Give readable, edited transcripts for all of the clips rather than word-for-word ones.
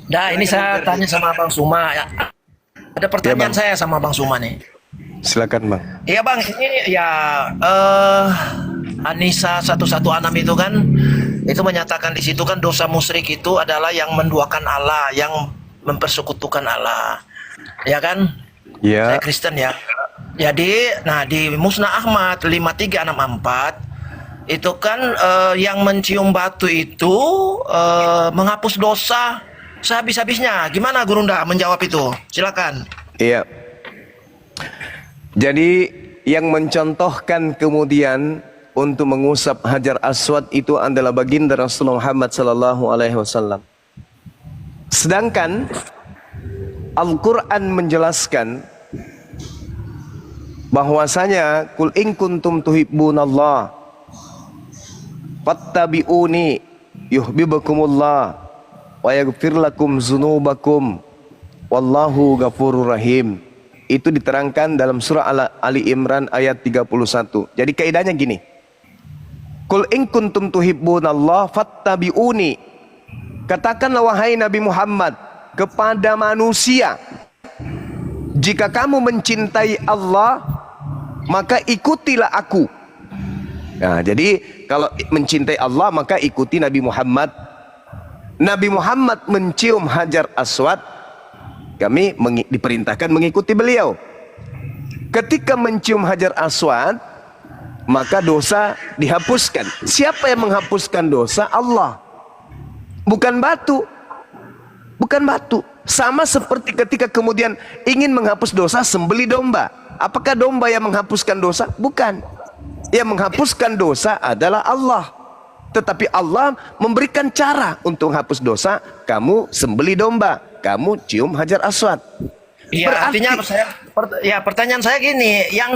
Nah, ini Silakan Bang saya Ferdi. tanya sama Bang Suma. Ya, ada Ya pertanyaan Bang, saya sama Bang Suma nih. silakan Bang. Iya Bang, ini ya Anissa 116 itu kan itu menyatakan di situ kan dosa musyrik itu adalah yang menduakan Allah, yang mempersekutukan Allah. Ya kan? Saya Ya, Kristen ya. Jadi, nah di Musnah Ahmad 5364 itu kan yang mencium batu itu menghapus dosa sehabis-habisnya. Gimana Gurunda menjawab itu? Silakan. iya. Jadi yang mencontohkan kemudian untuk mengusap Hajar Aswad itu adalah baginda Rasulullah Muhammad sallallahu alaihi wasallam. Sedangkan Al-Qur'an menjelaskan bahwasanya kul in kuntum tuhibbunallah fattabi'uni yuhibbukumullah wa yaghfir lakum dzunubakum wallahu ghafurur rahim. Itu diterangkan dalam surah Ali Imran ayat 31. Jadi kaidahnya gini. Kul in kuntum tuhibbunallah fattabi'uni. Katakanlah wahai Nabi Muhammad kepada manusia, jika kamu mencintai Allah, maka ikutilah aku. Nah, jadi kalau mencintai Allah maka ikuti Nabi Muhammad. Nabi Muhammad mencium Hajar Aswad, kami diperintahkan mengikuti beliau. Ketika mencium Hajar Aswad, maka dosa dihapuskan. Siapa yang menghapuskan dosa? Allah. Bukan batu. Bukan batu. Sama seperti ketika kemudian ingin menghapus dosa, sembeli domba. Apakah domba yang menghapuskan dosa? Bukan. Yang menghapuskan dosa adalah Allah. Tetapi Allah memberikan cara untuk menghapus dosa. Kamu sembeli domba, kamu cium Hajar Aswad. Iya, Berarti artinya pertanyaan saya gini, yang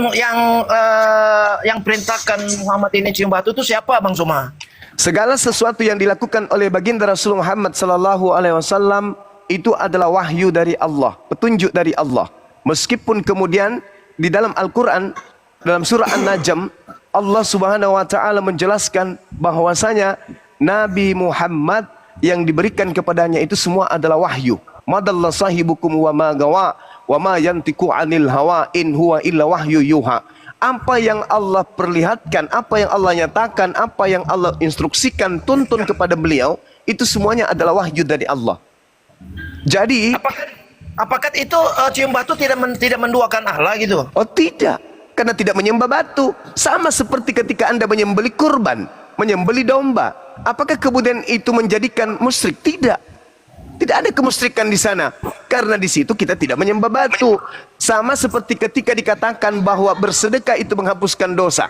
perintahkan Muhammad ini cium batu itu siapa, Bang Suma? segala sesuatu yang dilakukan oleh baginda Rasulullah Muhammad sallallahu alaihi wasallam itu adalah wahyu dari Allah, petunjuk dari Allah. Meskipun kemudian di dalam Al-Qur'an dalam surah An-Najm Allah Subhanahu wa taala menjelaskan bahwasanya Nabi Muhammad yang diberikan kepadanya itu semua adalah wahyu. Madalla sahibukum wa ma gawa wa ma yantiku anil hawa in huwa illa wahyu yuha. Apa yang Allah perlihatkan, apa yang Allah nyatakan, apa yang Allah instruksikan, tuntun kepada beliau, itu semuanya adalah wahyu dari Allah. Jadi, Apakah itu cium batu tidak menduakan Allah gitu? oh tidak, karena tidak menyembah batu. Sama seperti ketika Anda menyembeli kurban, menyembeli domba. Apakah kemudian itu menjadikan musyrik? Tidak. Tidak ada kemusyrikan di sana. Karena di situ kita tidak menyembah batu. Sama seperti ketika dikatakan bahwa bersedekah itu menghapuskan dosa.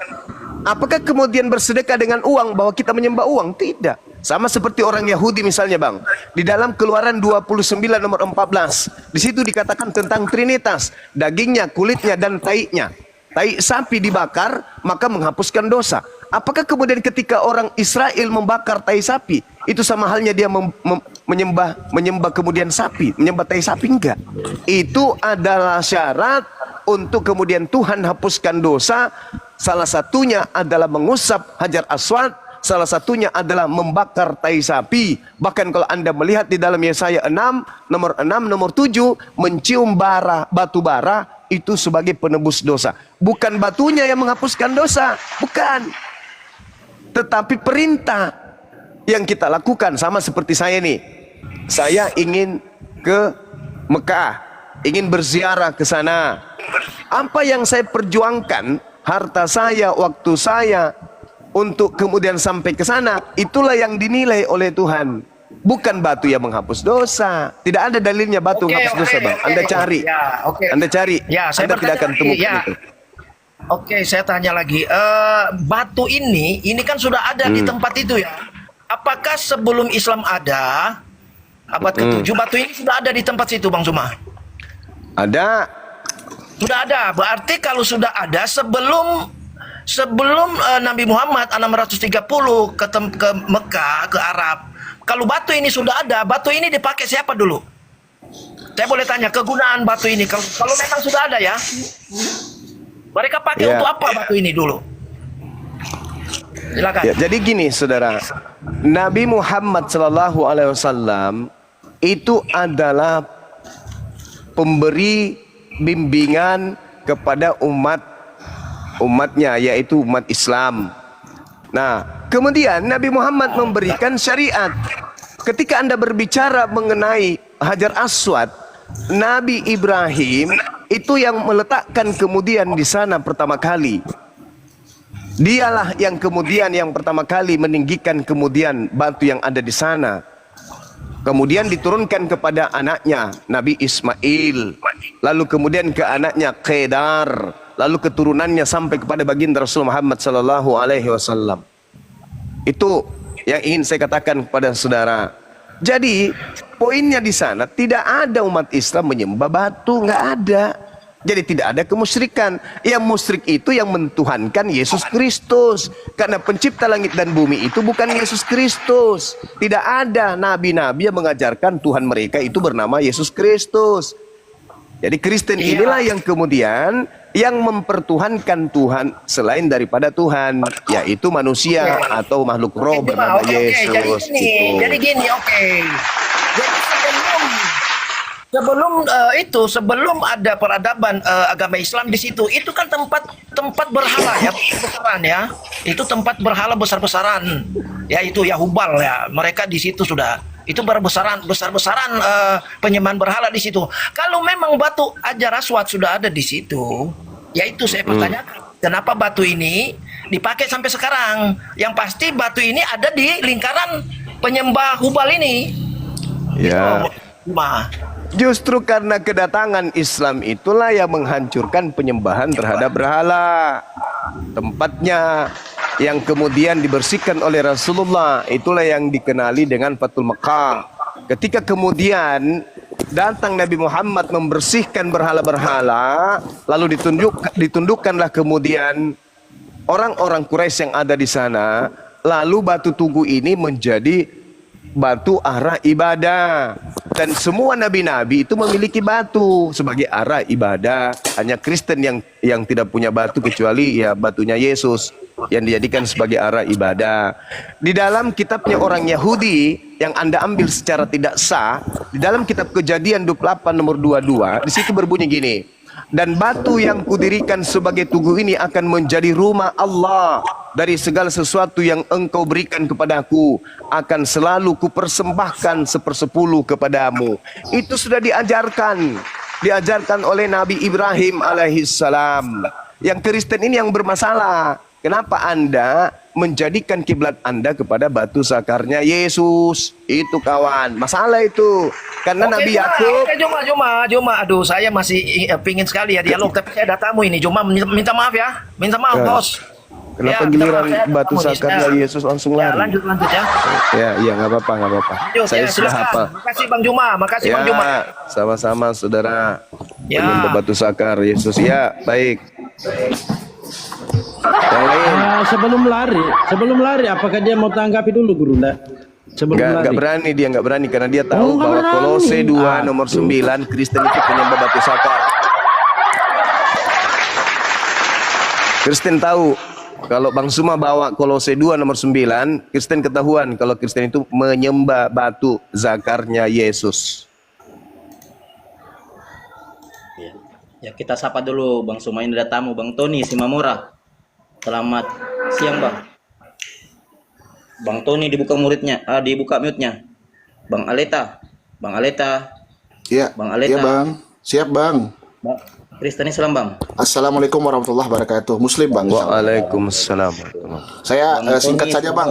Apakah kemudian bersedekah dengan uang bahwa kita menyembah uang? Tidak. Sama seperti orang Yahudi misalnya Bang. Di dalam Keluaran 29 nomor 14. Di situ dikatakan tentang Trinitas. Dagingnya, kulitnya, dan taiknya. Tai sapi dibakar maka menghapuskan dosa. Apakah kemudian ketika orang Israel membakar tai sapi itu sama halnya dia menyembah kemudian sapi, menyembah tai sapi? Enggak. Itu adalah syarat untuk kemudian Tuhan hapuskan dosa. Salah satunya adalah mengusap Hajar Aswad, salah satunya adalah membakar tai sapi. Bahkan kalau Anda melihat di dalam Yesaya 6 nomor 7 mencium batu bara itu sebagai penebus dosa. Bukan batunya yang menghapuskan dosa, bukan. Tetapi perintah yang kita lakukan sama seperti saya nih. Saya ingin ke Mekah, ingin berziarah ke sana. Apa yang saya perjuangkan, harta saya, waktu saya untuk kemudian sampai ke sana, itulah yang dinilai oleh Tuhan. Bukan batu yang menghapus dosa. Tidak ada dalilnya batu menghapus dosa, Bang. Anda cari. Ya, oke. Anda cari. Ya, saya Anda tidak akan bertanya lagi. temukan Ya, itu. oke, saya tanya lagi. Batu ini kan sudah ada di tempat itu ya. Apakah sebelum Islam ada, abad ke-7, batu ini sudah ada di tempat situ, Bang Suma? Ada. Sudah ada. Berarti kalau sudah ada sebelum Nabi Muhammad 630 ke Mekah, ke Arab. Kalau batu ini sudah ada, batu ini dipakai siapa dulu? Saya boleh tanya kegunaan batu ini kalau memang sudah ada ya. Mereka pakai Ya. untuk apa batu ini dulu? Silakan. Ya, jadi gini, saudara. Nabi Muhammad sallallahu alaihi wasallam itu adalah pemberi bimbingan kepada umatnya, yaitu umat Islam. Nah, kemudian Nabi Muhammad memberikan syariat. Ketika Anda berbicara mengenai Hajar Aswad, Nabi Ibrahim itu yang meletakkan kemudian di sana pertama kali. Dialah yang kemudian yang pertama kali meninggikan kemudian batu yang ada di sana. Kemudian diturunkan kepada anaknya Nabi Ismail, lalu kemudian ke anaknya Kedar, lalu keturunannya sampai kepada baginda Rasul Muhammad sallallahu alaihi wasallam. Itu yang ingin saya katakan kepada saudara. Jadi poinnya di sana tidak ada umat Islam menyembah batu, nggak ada. Jadi tidak ada kemusyrikan. Yang musyrik itu yang mentuhankan Yesus Kristus. Karena pencipta langit dan bumi itu bukan Yesus Kristus. Tidak ada nabi-nabi yang mengajarkan Tuhan mereka itu bernama Yesus Kristus. Jadi Kristen inilah yang kemudian yang mempertuhankan Tuhan selain daripada Tuhan, yaitu manusia atau makhluk roh bernama Yesus. Jadi gini, Jadi sebelum ada peradaban agama Islam di situ, itu kan tempat berhala ya, besaran ya. Itu tempat berhala besar-besaran. Ya itu ya Hubal ya. Mereka di situ sudah itu besar-besaran penyembahan berhala di situ. Kalau memang batu Hajar Aswad sudah ada di situ, ya itu saya pertanyakan. Kenapa batu ini dipakai sampai sekarang? Yang pasti batu ini ada di lingkaran penyembah Hubal ini. Ya. Gitu. Justru karena kedatangan Islam itulah yang menghancurkan penyembahan terhadap berhala. Tempatnya yang kemudian dibersihkan oleh Rasulullah, itulah yang dikenali dengan Fathul Makkah. Ketika kemudian datang Nabi Muhammad membersihkan berhala-berhala, lalu ditundukkanlah kemudian orang-orang Quraisy yang ada di sana, lalu batu tugu ini menjadi batu arah ibadah. Dan semua nabi-nabi itu memiliki batu sebagai arah ibadah. Hanya Kristen yang tidak punya batu kecuali ya batunya Yesus yang dijadikan sebagai arah ibadah. Di dalam kitabnya orang Yahudi yang Anda ambil secara tidak sah, di dalam kitab Kejadian 28 nomor 22, di situ berbunyi gini. Dan batu yang kudirikan sebagai tugu ini akan menjadi rumah Allah. Dari segala sesuatu yang engkau berikan kepadaku akan selalu kupersembahkan 1/10 kepadamu. Itu sudah diajarkan oleh Nabi Ibrahim alaihissalam. Yang Kristen ini yang bermasalah. Kenapa Anda menjadikan kiblat Anda kepada batu sakarnya Yesus? Itu kawan, masalah itu. Karena Nabi Yakub. Cuma, aduh saya masih pingin sekali ya dialog, tapi saya ada tamu ini. Cuma minta maaf ya, bos. Kenapa Ya, giliran batu tamu sakarnya Yesus langsung Ya, lari? lanjut ya. Ya, nggak apa-apa. Lanjut, Saya sudah silakan. hafal. Makasih Bang Juma, Bang Juma. Sama-sama saudara. Ya. Penyembah batu sakar Yesus. Ya, baik. Yang lain. Sebelum lari, apakah dia mau tanggapi dulu guru? Nggak berani karena dia tahu bahwa Kolose 2 nomor 9 Kristen itu penyembah batu sakar. Kristen tahu kalau Bang Suma bawa Kolose 2 nomor 9, Kristen ketahuan kalau Kristen itu menyembah batu zakarnya Yesus. Ya kita sapa dulu Bang Suma, ini ada tamu Bang Tony Simamora. Selamat siang Bang. Bang Tony dibuka dibuka mute-nya. Bang Aleta. Iya. Bang Aleta. Iya Bang. Siap Bang. Bang Kristen Islam Bang. Assalamualaikum warahmatullahi wabarakatuh. Muslim Bang. Waalaikumsalam. Saya Bang singkat Tony, saja Bang.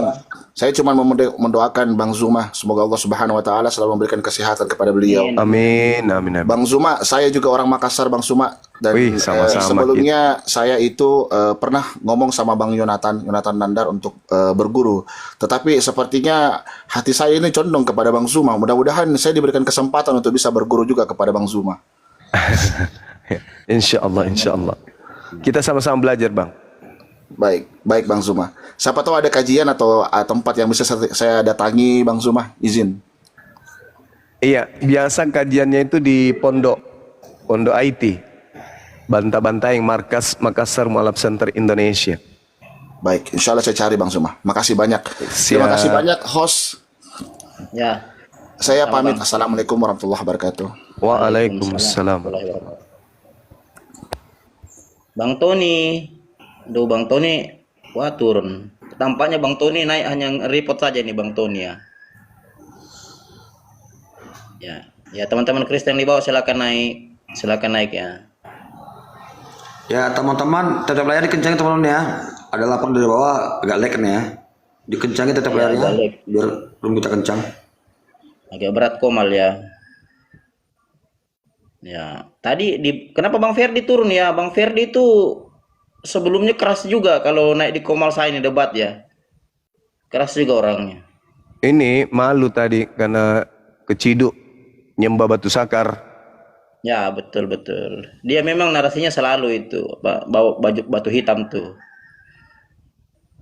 Saya cuma mendoakan Bang Zuma, semoga Allah Subhanahu wa taala selalu memberikan kesehatan kepada beliau. Amin. Bang Zuma, saya juga orang Makassar Bang Zuma, dan Wih, sama-sama sebelumnya saya itu pernah ngomong sama Bang Yonatan Nandar untuk berguru. Tetapi sepertinya hati saya ini condong kepada Bang Zuma. Mudah-mudahan saya diberikan kesempatan untuk bisa berguru juga kepada Bang Zuma. Insya Allah. Kita sama-sama belajar Bang. Baik Bang Zuma. Siapa tahu ada kajian atau tempat yang bisa saya datangi Bang Zuma, izin. Iya, biasa kajiannya itu di Pondok IT, Banta-Banta yang markas Makassar Mualaf Center Indonesia. Baik, insya Allah saya cari Bang Zuma. Makasih banyak. Terima kasih banyak host. Ya. Saya Sama pamit. Bang. Assalamualaikum warahmatullahi wabarakatuh. Waalaikumsalam. warahmatullahi wabarakatuh. Bang Tony, aduh Bang Tony, wah turun. Tampaknya Bang Tony naik hanya report saja nih Bang Tony ya. Ya teman-teman Kristen di bawah silakan naik ya. Ya teman-teman tetap layar dikencangin teman-teman ya. Ada lapang dari bawah agak lag nih ya. Dikencangin tetap Ya, layarnya agak lag. biar belum kita kencang. Agak berat komal ya. Ya, tadi kenapa Bang Ferdi turun ya? Bang Ferdi itu sebelumnya keras juga kalau naik di komal saya ini debat ya. Keras juga orangnya. Ini malu tadi karena keciduk nyembah batu sakar. Ya, betul. Dia memang narasinya selalu itu bawa baju batu hitam tuh.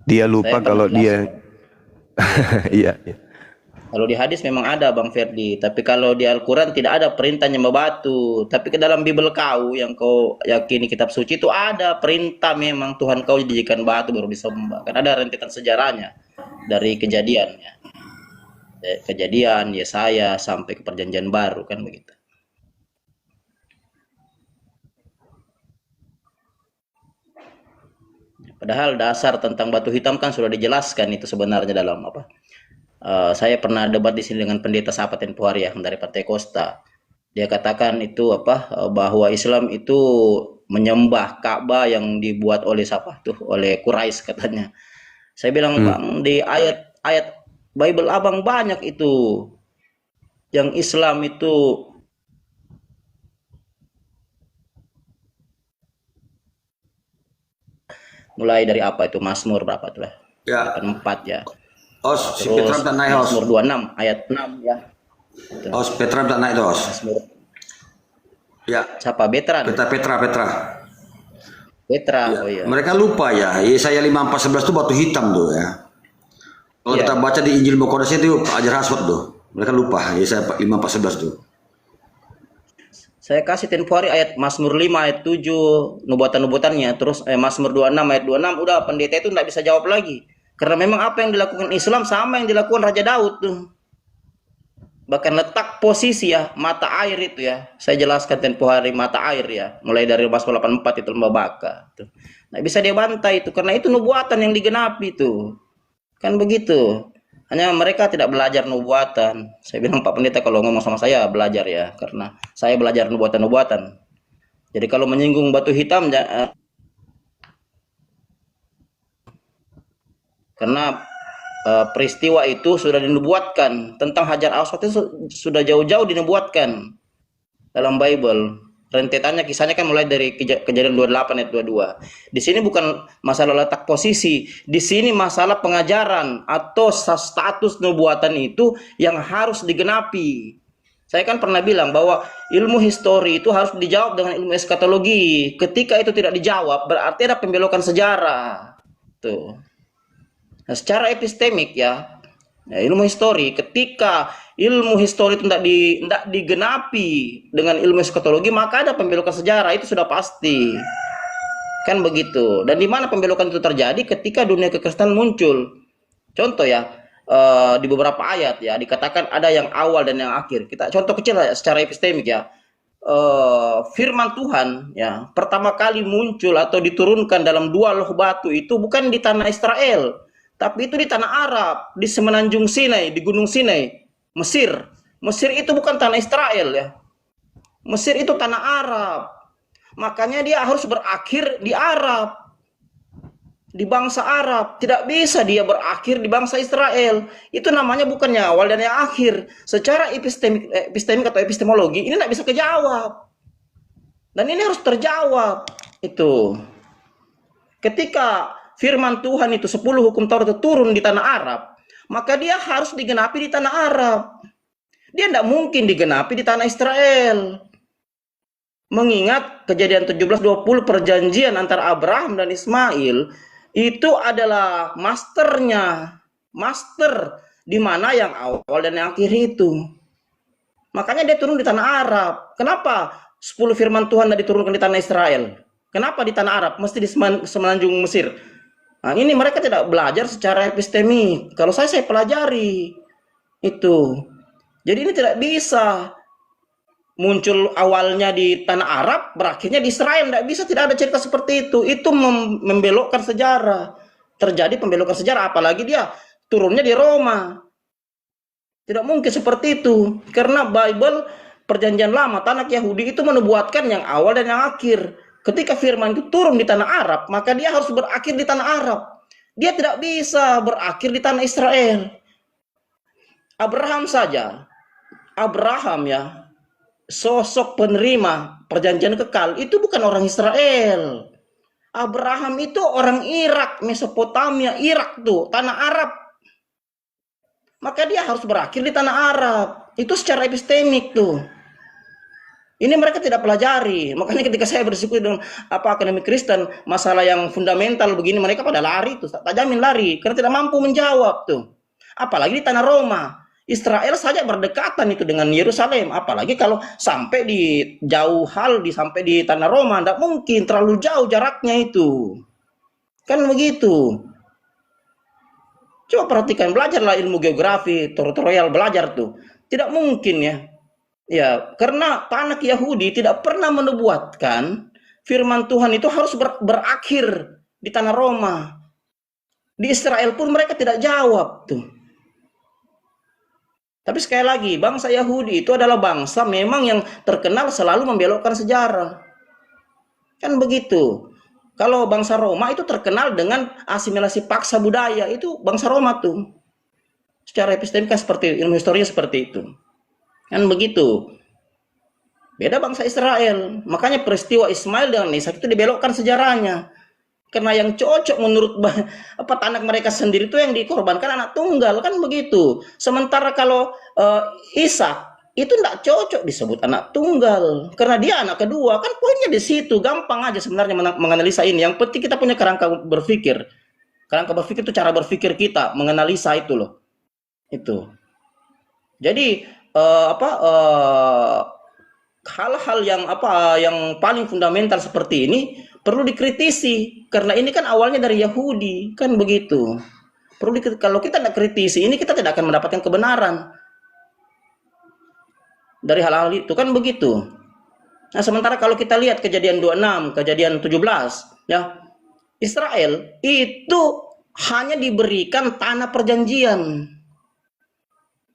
Dia Saya lupa pernah kalau dia jelaskan. iya, iya. Kalau di hadis memang ada Bang Ferdi, tapi kalau di Al-Quran tidak ada perintah nyembah batu. Tapi ke dalam Bible kau yang kau yakini kitab suci itu ada perintah memang Tuhan kau dijadikan batu baru disembah. Kan ada rentetan sejarahnya dari kejadian ya. Kejadian Yesaya sampai ke perjanjian baru kan begitu. Padahal dasar tentang batu hitam kan sudah dijelaskan itu sebenarnya dalam apa? Saya pernah debat di sini dengan pendeta Sapa tempo hari yang dari Partai Kosta. Dia katakan itu apa? Bahwa Islam itu menyembah Ka'bah yang dibuat oleh siapa tuh? Oleh Quraisy katanya. Saya bilang Bang, di ayat Bible Abang banyak itu yang Islam itu mulai dari apa itu Mazmur berapa tuh lah? Ya. 84 ya. Os si Petra Terus tak naik os. Mazmur 26 ayat 6 ya. Os Petra tak naik os. Mazmur Ya. siapa Betran? Petra. Petra. Oh iya. Mereka lupa ya. Yesaya 54:11 itu batu hitam tuh ya. Kalau Iya. kita baca di Injil Maqdis itu ajar haswat tuh. Mereka lupa Yesaya 54:11 tuh. Saya kasih tempo hari ayat Mazmur 5 ayat 7 nubuatan-nubuatannya, terus Mazmur 26 ayat 26 udah pendeta itu enggak bisa jawab lagi. Karena memang apa yang dilakukan Islam sama yang dilakukan Raja Daud tuh. Bahkan letak posisi ya, mata air itu ya. Saya jelaskan tempo hari mata air ya, mulai dari Mazmur 84 itu lembah baka tuh. Nggak bisa dia bantai itu karena itu nubuatan yang digenapi tuh. Kan begitu. Hanya mereka tidak belajar nubuatan. Saya bilang Pak Pendeta kalau ngomong sama saya belajar ya, karena saya belajar nubuatan-nubuatan. Jadi kalau menyinggung batu hitam, karena peristiwa itu sudah dinubuatkan tentang Hajar Aswad itu sudah jauh-jauh dinubuatkan dalam Bible. Rentetannya kisahnya kan mulai dari kejadian 28 ayat 22. Di sini bukan masalah letak posisi, di sini masalah pengajaran atau status nubuatan itu yang harus digenapi. Saya kan pernah bilang bahwa ilmu histori itu harus dijawab dengan ilmu eskatologi. Ketika itu tidak dijawab, berarti ada pembelokan sejarah. Tuh. Nah, secara epistemik ya, ilmu histori, ketika ilmu histori itu tidak digenapi dengan ilmu eskatologi, maka ada pembelokan sejarah, itu sudah pasti. Kan begitu. Dan di mana pembelokan itu terjadi? Ketika dunia kekristenan muncul. Contoh ya, di beberapa ayat ya, dikatakan ada yang awal dan yang akhir. Kita contoh kecil ya, secara epistemik ya. Firman Tuhan ya, pertama kali muncul atau diturunkan dalam dua loh batu itu bukan di tanah Israel, tapi itu di tanah Arab, di semenanjung Sinai, di gunung Sinai, Mesir. Mesir itu bukan tanah Israel ya. Mesir itu tanah Arab. Makanya dia harus berakhir di Arab. Di bangsa Arab. Tidak bisa dia berakhir di bangsa Israel. Itu namanya bukannya awal dan yang akhir. Secara epistemik atau epistemologi ini tidak bisa kejawab. Dan ini harus terjawab. Itu. Ketika firman Tuhan itu 10 hukum Taurat itu turun di tanah Arab, maka dia harus digenapi di tanah Arab. Dia tidak mungkin digenapi di tanah Israel. Mengingat kejadian 17:20 perjanjian antara Abraham dan Ismail itu adalah masternya. Master di mana yang awal dan yang akhir itu. Makanya dia turun di tanah Arab. Kenapa 10 firman Tuhan tidak diturunkan di tanah Israel? Kenapa di tanah Arab? Mesti di semenanjung Mesir. Nah, ini mereka tidak belajar secara epistemik. Kalau saya pelajari itu. Jadi ini tidak bisa muncul awalnya di tanah Arab, berakhirnya di Israel. Tidak bisa, tidak ada cerita seperti itu. Itu membelokkan sejarah. Terjadi pembelokan sejarah, apalagi dia turunnya di Roma. Tidak mungkin seperti itu. Karena Bible, perjanjian lama, tanah Yahudi itu menubuatkan yang awal dan yang akhir. Ketika firman itu turun di tanah Arab, maka dia harus berakhir di tanah Arab. Dia tidak bisa berakhir di tanah Israel. Abraham saja. Abraham ya, sosok penerima perjanjian kekal itu bukan orang Israel. Abraham itu orang Irak, Mesopotamia, Irak tuh, tanah Arab. Maka dia harus berakhir di tanah Arab. Itu secara epistemik tuh. Ini mereka tidak pelajari. Makanya ketika saya berdiskusi dengan akademik Kristen, masalah yang fundamental begini, mereka pada lari tuh, tak jamin lari, karena tidak mampu menjawab tuh. Apalagi di tanah Roma. Israel saja berdekatan itu dengan Yerusalem, apalagi kalau sampai di jauh hal sampai di tanah Roma, tidak mungkin, terlalu jauh jaraknya itu. Kan begitu. Coba perhatikan, belajarlah ilmu geografi, tutorial belajar tuh. Tidak mungkin ya. Ya, karena tanah Yahudi tidak pernah menubuatkan firman Tuhan itu harus berakhir di tanah Roma. Di Israel pun mereka tidak jawab tuh. Tapi sekali lagi, bangsa Yahudi itu adalah bangsa memang yang terkenal selalu membelokkan sejarah. Kan begitu. Kalau bangsa Roma itu terkenal dengan asimilasi paksa budaya, itu bangsa Roma tuh. Secara epistemika seperti ilmu historia seperti itu. Kan begitu. Beda bangsa Israel. Makanya peristiwa Ismail dengan Ishak itu dibelokkan sejarahnya. Karena yang cocok menurut anak mereka sendiri itu yang dikorbankan anak tunggal, kan begitu. Sementara kalau Ishak itu tidak cocok disebut anak tunggal karena dia anak kedua. Kan poinnya di situ, gampang aja sebenarnya menganalisa ini. Yang penting kita punya kerangka berpikir. Kerangka berpikir itu cara berpikir kita menganalisa itu loh. Itu. Jadi hal-hal yang paling fundamental seperti ini perlu dikritisi, karena ini kan awalnya dari Yahudi, kan begitu. Kalau kita tidak kritisi ini, kita tidak akan mendapatkan kebenaran dari hal-hal itu, kan begitu. Nah, sementara kalau kita lihat kejadian 26, kejadian 17, ya, Israel itu hanya diberikan tanah perjanjian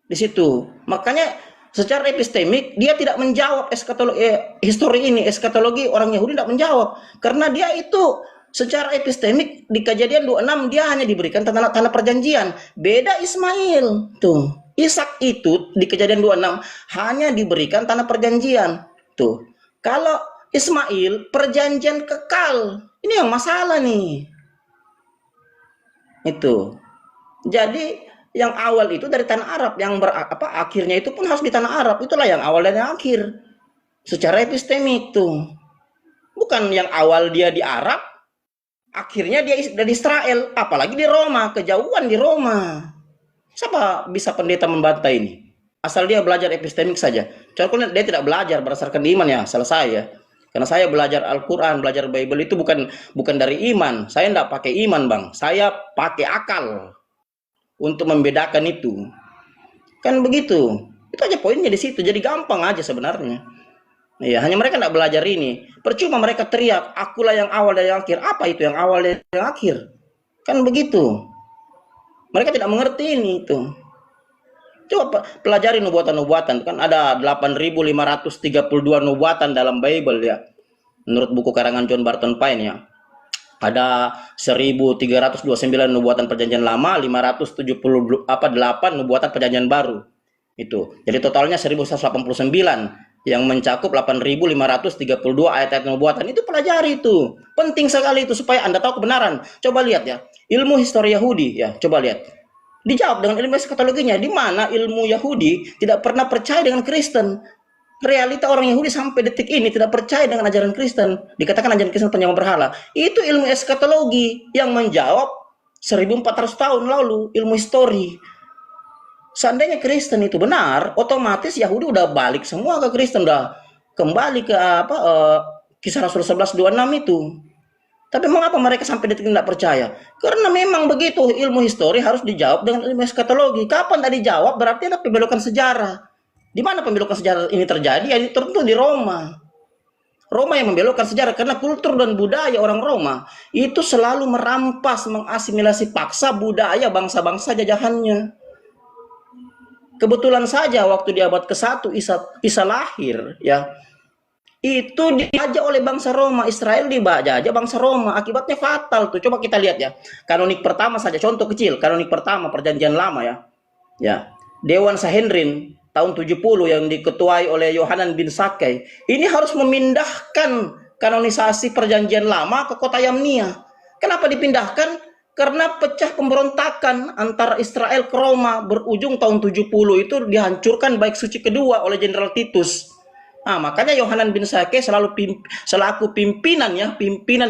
di situ. Makanya secara epistemik dia tidak menjawab eskatologi orang Yahudi tidak menjawab, karena dia itu secara epistemik di kejadian 26 dia hanya diberikan tanah perjanjian. Beda Ismail tuh, Ishak itu di kejadian 26 hanya diberikan tanah perjanjian tuh. Kalau Ismail perjanjian kekal, ini yang masalah nih itu. Jadi yang awal itu dari tanah Arab, yang akhirnya itu pun harus di tanah Arab. Itulah yang awal dan yang akhir secara epistemik tuh. Bukan yang awal dia di Arab, akhirnya dia dari Israel, apalagi di Roma, kejauhan di Roma. Siapa bisa pendeta membantah ini? Asal dia belajar epistemik saja. Contohnya dia tidak belajar berdasarkan iman, ya selesai ya. Karena saya belajar Al-Quran, belajar Bible itu bukan dari iman. Saya tidak pakai iman, Bang. Saya pakai akal untuk membedakan itu. Kan begitu. Itu aja poinnya di situ. Jadi gampang aja sebenarnya. Ya, hanya mereka tidak belajar ini. Percuma mereka teriak, akulah yang awal dan yang akhir. Apa itu yang awal dan yang akhir? Kan begitu. Mereka tidak mengerti ini itu. Coba pelajari nubuatan-nubuatan. Kan ada 8.532 nubuatan dalam Bible ya. Menurut buku karangan John Barton Pine ya. Ada 1329 nubuatan perjanjian lama, 578 nubuatan perjanjian baru. Itu. Jadi totalnya 1189 yang mencakup 8.532 ayat-ayat nubuatan. Itu pelajari itu. Penting sekali itu supaya Anda tahu kebenaran. Coba lihat ya. Ilmu histori Yahudi ya, coba lihat. Dijawab dengan ilmu eskatologinya, di mana ilmu Yahudi tidak pernah percaya dengan Kristen. Realita orang Yahudi sampai detik ini tidak percaya dengan ajaran Kristen. Dikatakan ajaran Kristen penyembah berhala. Itu ilmu eskatologi yang menjawab 1400 tahun lalu, ilmu histori. Seandainya Kristen itu benar, otomatis Yahudi udah balik semua ke Kristen, udah kembali ke Kisah Rasul 11:26 itu. Tapi mengapa mereka sampai detik ini tidak percaya? Karena memang begitu, ilmu histori harus dijawab dengan ilmu eskatologi. Kapan tidak dijawab berarti ada pembelokan sejarah. Di mana pembelokan sejarah ini terjadi? Ya tentu di Roma. Roma yang membelokkan sejarah karena kultur dan budaya orang Roma itu selalu merampas, mengasimilasi paksa budaya bangsa-bangsa jajahannya. Kebetulan saja waktu di abad ke-1 Isa lahir, ya, itu dijajah oleh bangsa Roma. Israel dijajah bangsa Roma, akibatnya fatal tuh. Coba kita lihat ya, kanonik pertama saja, contoh kecil, kanonik pertama Perjanjian Lama ya, Dewan Sanhedrin tahun 70 yang diketuai oleh Yohanan bin Zakkai, ini harus memindahkan kanonisasi Perjanjian Lama ke kota Yamnia. Kenapa dipindahkan? Karena pecah pemberontakan antara Israel ke Roma berujung tahun 70 itu dihancurkan Bait Suci kedua oleh Jenderal Titus. Nah, makanya Yohanan bin Zakkai selaku pimpinan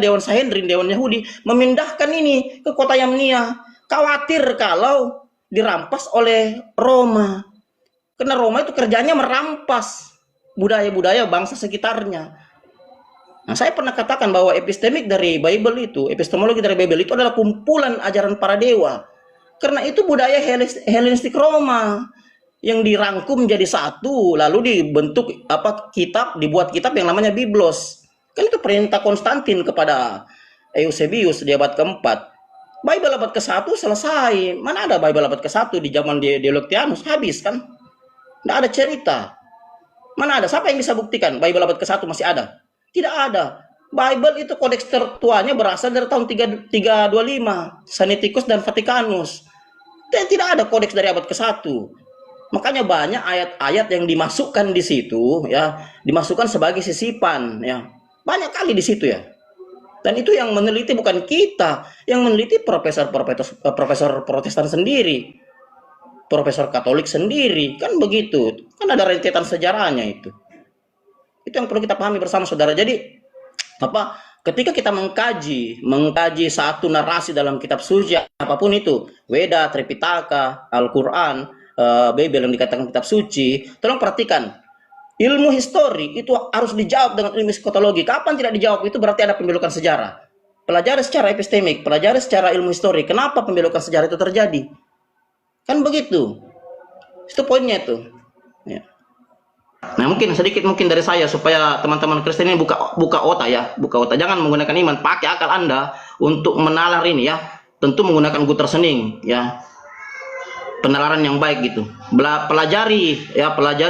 Dewan Sanhedrin, Dewan Yahudi, memindahkan ini ke kota Yamnia. Khawatir kalau dirampas oleh Roma. Karena Roma itu kerjanya merampas budaya-budaya bangsa sekitarnya. Nah, saya pernah katakan bahwa epistemologi dari Bible itu adalah kumpulan ajaran para dewa. Karena itu budaya Helenistik Roma yang dirangkum menjadi satu, lalu dibentuk dibuat kitab yang namanya Biblos. Kan itu perintah Konstantin kepada Eusebius di abad keempat. Bible abad ke-1 selesai. Mana ada Bible abad ke-1 di zaman Diocletianus? Habis kan? Tidak ada cerita. Mana ada? Siapa yang bisa buktikan Bible abad ke-1 masih ada? Tidak ada. Bible itu kodeks tertuanya berasal dari tahun 325, Sinaiticus dan Vaticanus. Tidak ada kodeks dari abad ke-1. Makanya banyak ayat-ayat yang dimasukkan di situ, ya, dimasukkan sebagai sisipan, ya. Banyak kali di situ, ya. Dan itu yang meneliti bukan kita, yang meneliti profesor Protestan sendiri. Profesor Katolik sendiri, kan begitu. Kan ada rentetan sejarahnya itu. Itu yang perlu kita pahami bersama, saudara. Jadi ketika kita mengkaji satu narasi dalam kitab suci apapun itu, Weda, Tripitaka, Al-Qur'an, Bible yang dikatakan kitab suci, tolong perhatikan. Ilmu histori itu harus dijawab dengan ilmu psikologi. Kapan tidak dijawab itu berarti ada pembelokan sejarah. Pelajari secara epistemik, pelajari secara ilmu histori. Kenapa pembelokan sejarah itu terjadi? Kan begitu. Itu poinnya itu. Ya. Nah, sedikit dari saya supaya teman-teman Kristen ini buka otak ya, buka otak. Jangan menggunakan iman, pakai akal Anda untuk menalar ini ya. Tentu menggunakan Guttersening ya. Penalaran yang baik gitu. Pelajari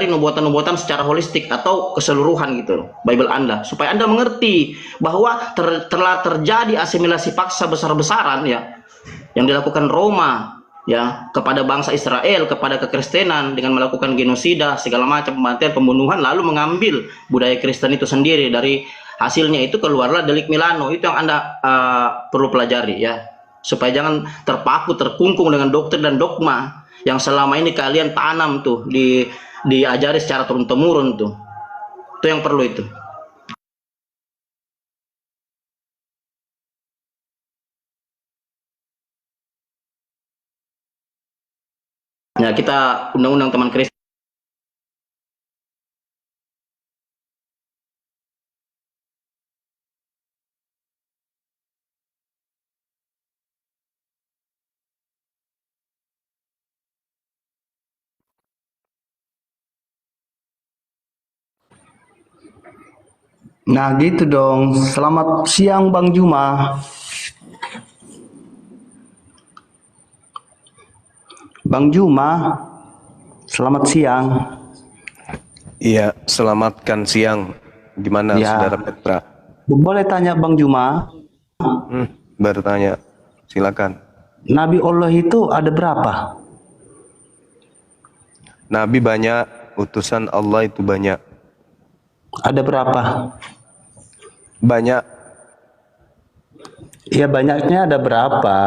nubuatan-nubuatan secara holistik atau keseluruhan gitu, Bible Anda, supaya Anda mengerti bahwa telah terjadi asimilasi paksa besar-besaran ya yang dilakukan Roma ya kepada bangsa Israel, kepada kekristenan dengan melakukan genosida, segala macam pematian, pembunuhan, lalu mengambil budaya Kristen itu sendiri. Dari hasilnya itu keluarlah delik Milano. Itu yang Anda perlu pelajari ya, supaya jangan terkungkung dengan doktrin dan dogma yang selama ini kalian tanam tuh, diajari secara turun-temurun tuh. Itu yang perlu itu. Ya, kita undang-undang teman Kristen. Nah gitu dong. Selamat siang Bang Juma. Bang Juma, selamat siang. Iya, selamatkan siang. Gimana Ya. Saudara Petra? Boleh tanya Bang Juma, Bertanya, silakan. Nabi Allah itu ada berapa? Nabi banyak, utusan Allah itu banyak. Ada berapa? Banyak. Ya banyaknya ada berapa?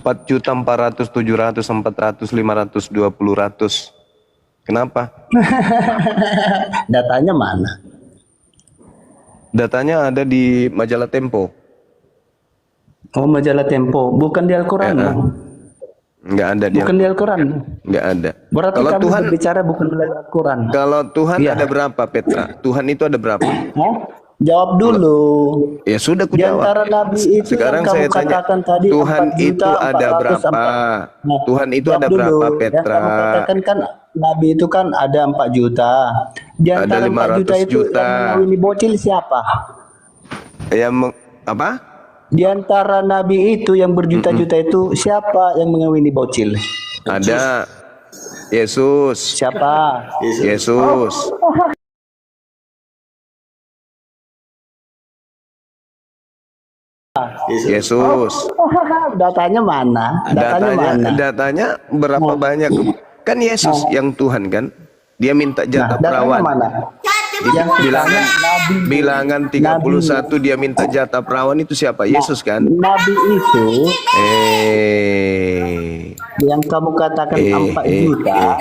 4.400.700.400.500.20.100. Kenapa? Datanya mana? Datanya ada di majalah Tempo. Oh, majalah Tempo, bukan di Al-Quran. Bang. Nggak ada dia. Bukan di Al-Quran. Nggak ada. Berarti Kalau kami Tuhan berbicara bukan di Al-Quran. Kalau Tuhan Iya. ada berapa, Petra? Tuhan itu ada berapa? Hah? Jawab dulu. Ya sudah ku Di jawab. antara nabi itu Sekarang yang kamu saya tanya, katakan tadi Tuhan itu ada 4.400.000. berapa? Nah, Tuhan itu jawab ada dulu. berapa, Yang Petra? kamu katakan kan Nabi itu kan ada 4 juta. Di Ada antara 4 juta 500 itu juta. yang mengawini bocil siapa? Apa? Di antara nabi itu yang berjuta-juta itu siapa yang mengawini bocil? Ada Yesus. Siapa? Yesus. Yesus. Datanya mana? Datanya berapa banyak? Kan Yesus yang Tuhan kan? Dia minta jatah Datanya perawan. mana? Yang Bilangan nabi, bilangan 31 dia minta jatah perawan itu siapa? Yesus kan? nabi itu yang kamu katakan 4 juta.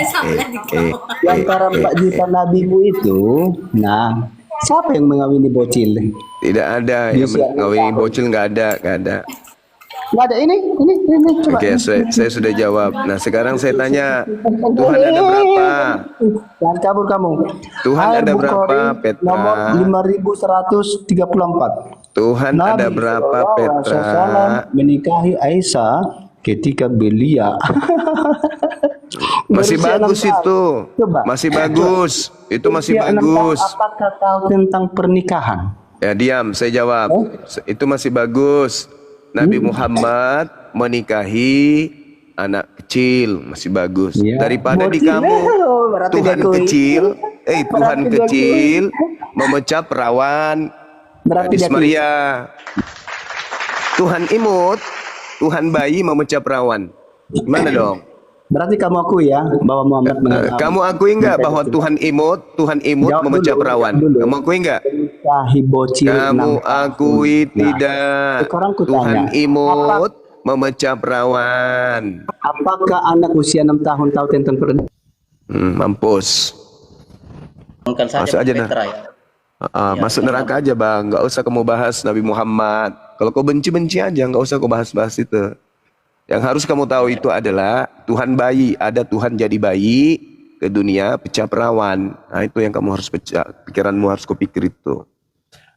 Di antara 4 juta nabimu itu, nah, siapa yang mengawini bocil? Tidak ada yang mengawini bocil, nggak ada. Nggak ada ini coba. Oke, saya sudah jawab. Nah, sekarang saya tanya, Tuhan ada berapa? Jangan kabur kamu. Tuhan Al ada Bukhari, berapa, Petra? Nomor 5134. Tuhan ada berapa, Petra? Menikahi Aisyah ketika belia. Masih Berusia bagus 6 tahun. itu. Coba. Masih bagus. Itu masih Berusia 6 tahun, bagus. apakah tahu tentang pernikahan? Ya, diam, saya jawab. Itu masih bagus. Nabi Muhammad menikahi anak kecil, masih bagus. Ya. Daripada di Bocil, kamu berarti Tuhan diakui. kecil, Tuhan Berarti kecil memecah perawan. Berarti Hadis diakui. Maria. Tuhan imut, Tuhan bayi memecah perawan. Gimana dong? Berarti kamu akui ya bahwa Muhammad mengalami. Kamu akui nggak bahwa Tuhan imut Jawab memecah dulu, perawan? jawab dulu. Kamu akui nggak? Menikahi bocil Kamu 6 tahun. akui Nah, tidak? sekarang ku Tuhan tanya, imut memecah perawan. apakah anak usia 6 tahun tahu tentang pernikahan? Mampus. Mungkin saja Masuk aja, Bang nah. Petra ya. Masuk neraka aja bang. Nggak usah kamu bahas Nabi Muhammad. Kalau kau benci aja, nggak usah kau bahas itu. Yang harus kamu tahu itu adalah Tuhan bayi. Ada Tuhan jadi bayi ke dunia pecah perawan. Nah itu yang kamu harus pikiranmu harus kau pikir itu.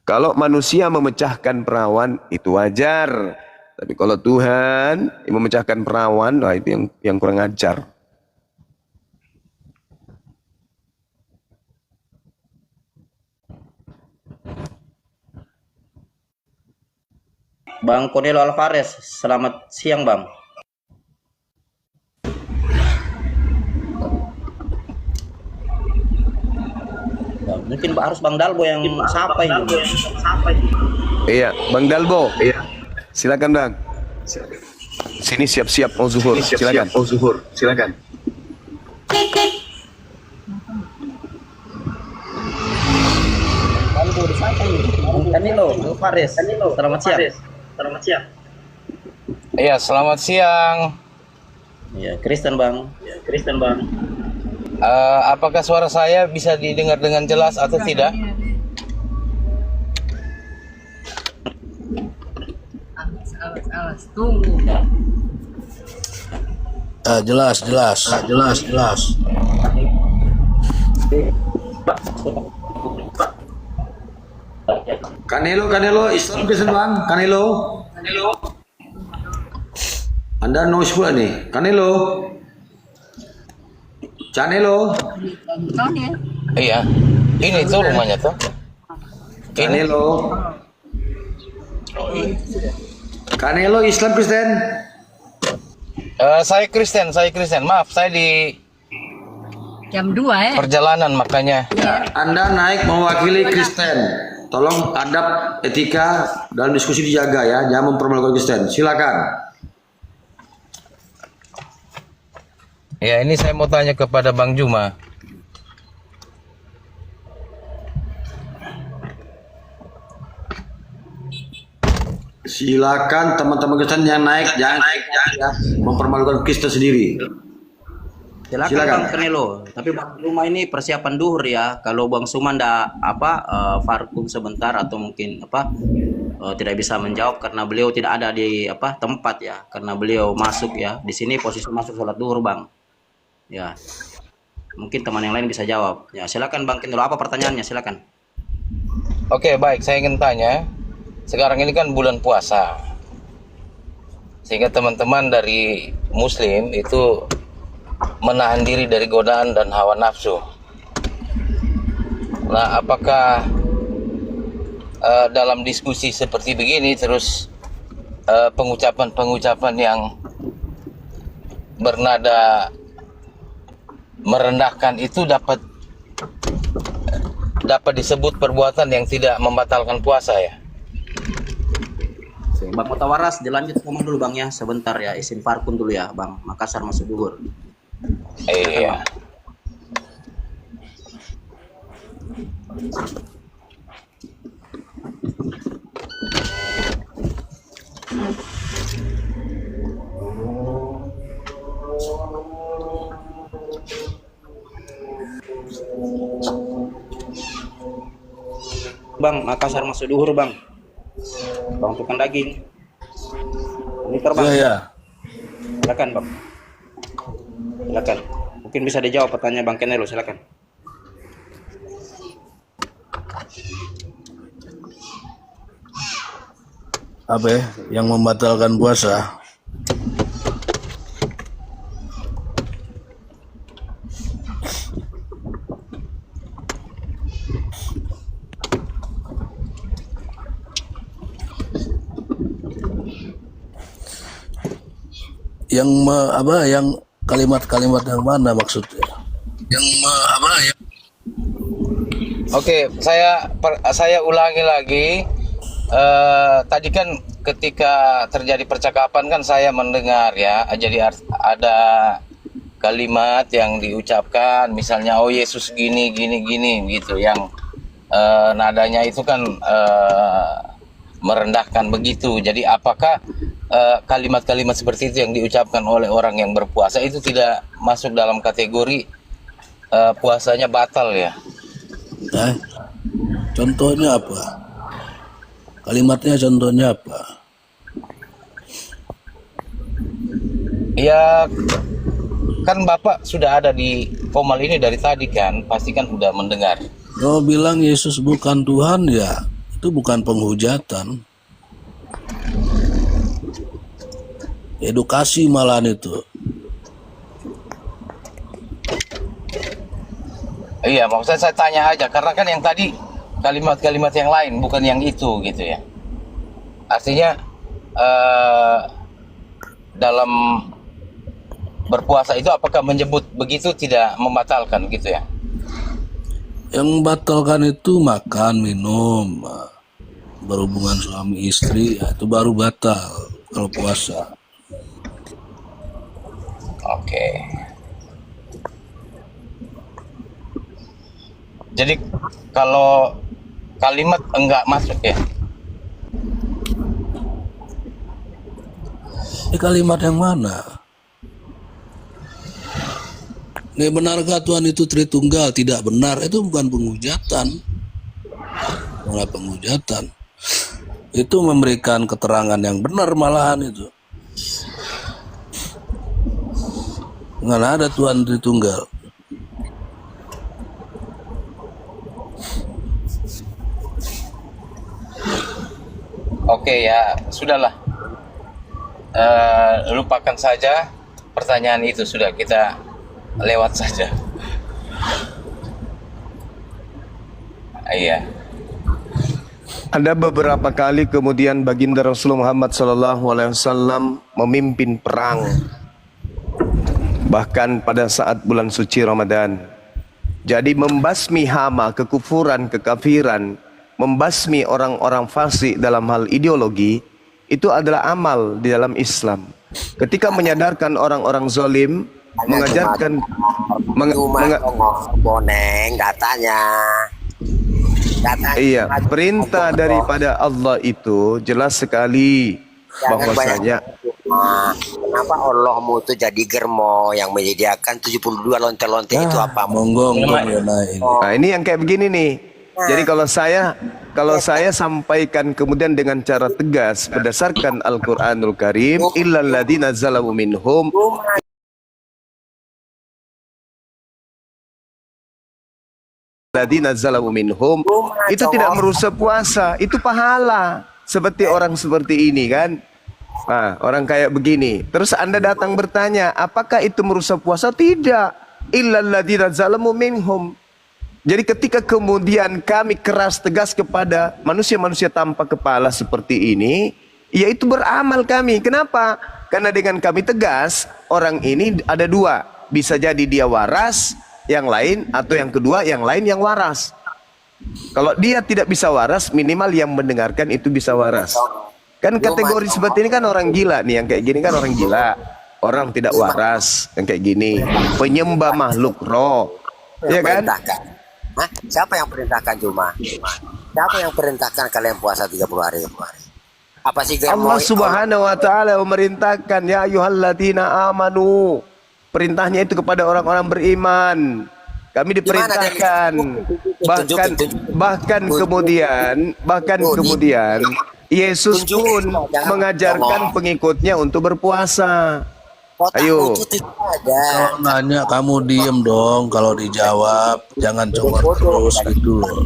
Kalau manusia memecahkan perawan itu wajar. Tapi kalau Tuhan yang memecahkan perawan, nah itu yang kurang ajar. Bang Cornelio Alvarez, selamat siang Bang. Ya, mungkin harus Bang Dalbo yang sapa ini. Iya, Bang Dalbo. Iya. Silakan Bang. Sini siap-siap mau zuhur. Silakan. Dalbo disapa ini. Danilo Alvarez, selamat siang. Iya, selamat siang. Ya, Kristen Bang. Apakah suara saya bisa didengar dengan jelas atau tidak? Awas, tunggu. Jelas. Kanelo, Islam Kristen Bang, Kanelo. Anda no pula nih, Kanelo. Canelo, Iya. Ini tuh rumahnya tuh. Ini. Kanelo Islam Kristen. Saya Kristen. Maaf, saya di Jam 2 perjalanan makanya. Anda naik mewakili Kristen. Tolong adab, etika dalam diskusi dijaga ya, jangan mempermalukan Kristen. Silakan. Ya, ini saya mau tanya kepada Bang Juma. Silakan teman-teman Kristen yang naik, jangan ya, mempermalukan Kristen sendiri. Silakan Bang Cornelio. Tapi Bang rumah ini persiapan duhur ya. Kalau Bang Suman vakum sebentar atau mungkin tidak bisa menjawab karena beliau tidak ada di tempat ya. Karena beliau masuk ya. Di sini posisi masuk sholat duhur Bang. Ya. Mungkin teman yang lain bisa jawab. Ya, silakan Bang Cornelio. Apa pertanyaannya? Silakan. Oke, baik. Saya ingin tanya. Sekarang ini kan bulan puasa. Sehingga teman-teman dari Muslim itu menahan diri dari godaan dan hawa nafsu. Nah, apakah dalam diskusi seperti begini terus pengucapan-pengucapan yang bernada merendahkan itu dapat disebut perbuatan yang tidak membatalkan puasa ya? Bang Mutawaras, dilanjut ngomong dulu Bang ya, sebentar ya, izin parkun dulu ya Bang, Makassar masuk duhur. Iya. Bang, Makassar masuk duhur Bang. Bang tukang daging. Liter Bang. Ya. Silakan Bang. Silakan. Mungkin bisa dijawab pertanyaan Bang Kenelo, silakan. Apa ya? Yang membatalkan puasa? Yang kalimat-kalimat yang mana maksudnya? Oke, saya ulangi lagi. Tadi kan ketika terjadi percakapan kan saya mendengar ya, jadi ada kalimat yang diucapkan, misalnya oh Yesus gini gitu, yang nadanya itu kan merendahkan begitu. Jadi apakah kalimat-kalimat seperti itu yang diucapkan oleh orang yang berpuasa itu tidak masuk dalam kategori puasanya batal ya? Contohnya apa? Kalimatnya contohnya apa? Ya kan Bapak sudah ada di Komal ini dari tadi kan, pasti kan sudah mendengar. Kalau bilang Yesus bukan Tuhan ya, itu bukan penghujatan. Edukasi malahan itu. Iya, maksud saya tanya aja, karena kan yang tadi kalimat-kalimat yang lain, bukan yang itu gitu ya. Artinya dalam berpuasa itu apakah menyebut begitu tidak membatalkan gitu ya? Yang membatalkan itu makan, minum, berhubungan suami istri, ya, itu baru batal kalau puasa. Oke. Jadi kalau kalimat enggak masuk ya? Ini kalimat yang mana? Ini benarkah Tuhan itu Tritunggal? Tidak benar, itu bukan penghujatan. Malah penghujatan. Itu memberikan keterangan yang benar malahan itu. Nggak ada Tuhan Tritunggal. Oke ya, sudahlah. Lupakan saja pertanyaan itu, sudah kita lewat saja. Iya. Ada beberapa kali kemudian baginda Rasulullah Muhammad SAW memimpin perang, bahkan pada saat bulan suci Ramadan. Jadi membasmi hama, kekufuran, kekafiran, membasmi orang-orang fasik dalam hal ideologi, itu adalah amal di dalam Islam. Ketika menyadarkan orang-orang zalim, mengajarkan boneng katanya. Iya, perintah daripada Allah itu jelas sekali bahwasanya kenapa Allahmu itu jadi germo yang menyediakan 72 lonte-lonte itu apa? Monggo ya naik. Nah, ini yang kayak begini nih. Jadi kalau saya sampaikan kemudian dengan cara tegas berdasarkan Al-Qur'anul Karim, illal ladzina zalamu minhum, itu tidak merusak puasa, itu pahala. Seperti orang seperti ini kan, Nah, orang kayak begini. Terus Anda datang bertanya, apakah itu merusak puasa? Tidak. Illalladzina zalamu minhum. Jadi ketika kemudian kami keras tegas kepada manusia-manusia tanpa kepala seperti ini, yaitu beramal kami. Kenapa? Karena dengan kami tegas, orang ini ada dua. Bisa jadi dia waras, yang lain, atau yang kedua, yang lain yang waras. Kalau dia tidak bisa waras, minimal yang mendengarkan itu bisa waras. Kan kategori seperti ini kan orang gila nih, yang kayak gini kan orang gila. Orang tidak waras, yang kayak gini. Penyembah makhluk roh. Ya kan? Hah? Siapa yang perintahkan cuma? Siapa yang perintahkan kalian puasa 30 hari? Apa sih Allah Subhanahu wa taala memerintahkan, ya ayyuhalladzina amanu. Perintahnya itu kepada orang-orang beriman. Kami diperintahkan. Bahkan kemudian Yesus pun mengajarkan pengikutnya untuk berpuasa. Ayo. Kalau nanya kamu diem dong, kalau dijawab jangan congor terus gitu loh.